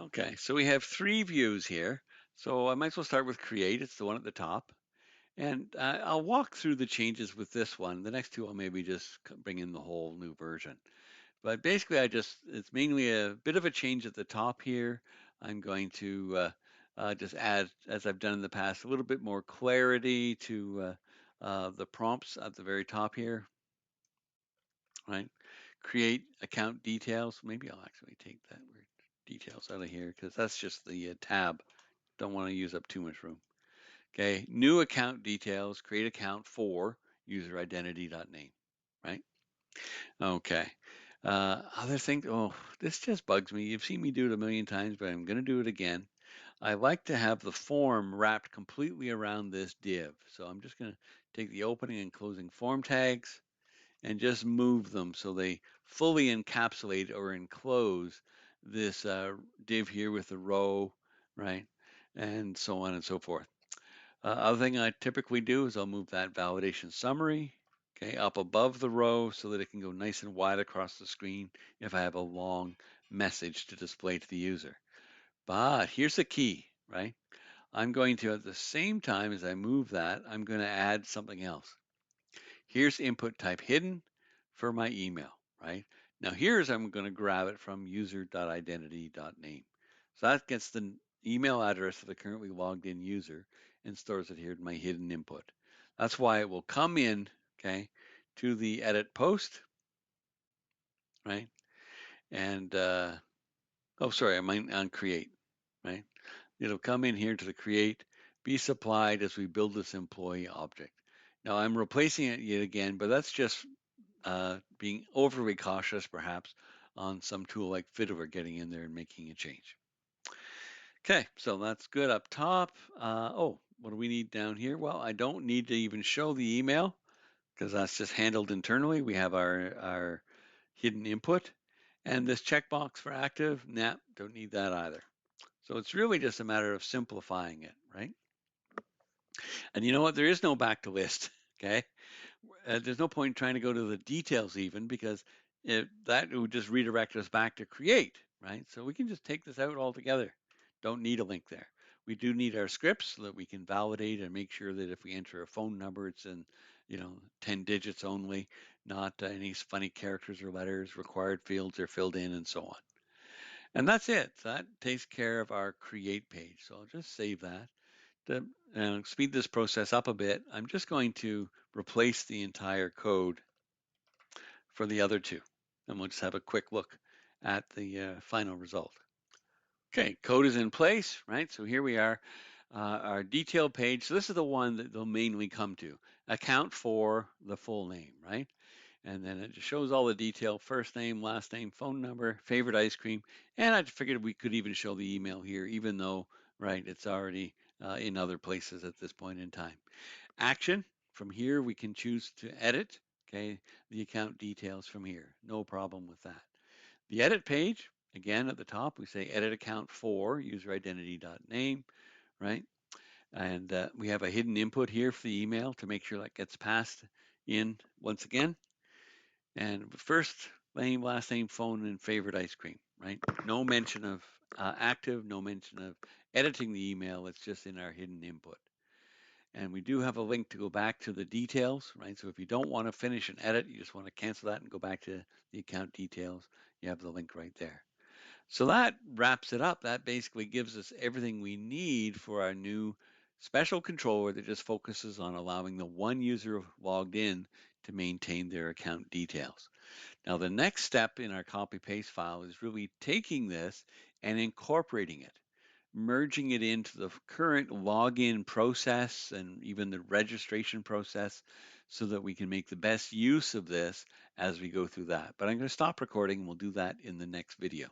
Okay, so we have three views here. So I might as well start with create. It's the one at the top. And I'll walk through the changes with this one. The next two, I'll maybe just bring in the whole new version. But basically, it's mainly a bit of a change at the top here. I'm going to just add, as I've done in the past, a little bit more clarity to the prompts at the very top here, right? Create account details. Maybe I'll actually take that word details out of here because that's just the tab. Don't want to use up too much room. Okay, new account details, create account for user identity.name, right? Okay. Other thing, oh, this just bugs me. You've seen me do it a million times, but I'm going to do it again. I like to have the form wrapped completely around this div. So I'm just going to take the opening and closing form tags and just move them so they fully encapsulate or enclose this div here with the row, right? And so on and so forth. Other thing I typically do is I'll move that validation summary, okay, up above the row so that it can go nice and wide across the screen if I have a long message to display to the user. But here's the key, right? I'm going to, at the same time as I move that, I'm going to add something else. Here's input type hidden for my email, right? Now here's, I'm going to grab it from user.identity.name. So that gets the email address of the currently logged in user and stores it here in my hidden input. That's why it will come in, okay, to the edit post, right? And, oh, sorry, I mean on create, right? It'll come in here to the create, be supplied as we build this employee object. Now I'm replacing it yet again, but that's just being overly cautious perhaps on some tool like Fiddler getting in there and making a change. Okay, so that's good up top. Oh, what do we need down here? Well, I don't need to even show the email because that's just handled internally. We have our hidden input and this checkbox for active. Nah, don't need that either. So it's really just a matter of simplifying it, right? And you know what? There is no back to list. Okay. There's no point in trying to go to the details even because that would just redirect us back to create, right? So we can just take this out altogether. Don't need a link there. We do need our scripts so that we can validate and make sure that if we enter a phone number, it's in, 10 digits only, not any funny characters or letters. Required fields are filled in and so on. And that's it. That takes care of our create page. So I'll just save that. To speed this process up a bit, I'm just going to replace the entire code for the other two. And we'll just have a quick look at the final result. Okay, code is in place, right? So here we are, our detail page. So this is the one that they'll mainly come to. Account for the full name, right? And then it just shows all the detail, first name, last name, phone number, favorite ice cream. And I figured we could even show the email here, even though, right, it's already in other places at this point in time. Action, from here we can choose to edit, okay, the account details from here. No problem with that. The edit page, again at the top, we say edit account for user identity.name, right? And we have a hidden input here for the email to make sure that gets passed in once again. And first name, last name, phone, and favorite ice cream, right? No mention of active, no mention of editing the email. It's just in our hidden input. And we do have a link to go back to the details, right? So if you don't want to finish an edit, you just want to cancel that and go back to the account details, you have the link right there. So that wraps it up. That basically gives us everything we need for our new special controller that just focuses on allowing the one user logged in to maintain their account details. Now, the next step in our copy paste file is really taking this and incorporating it, merging it into the current login process and even the registration process so that we can make the best use of this as we go through that. But I'm going to stop recording and we'll do that in the next video.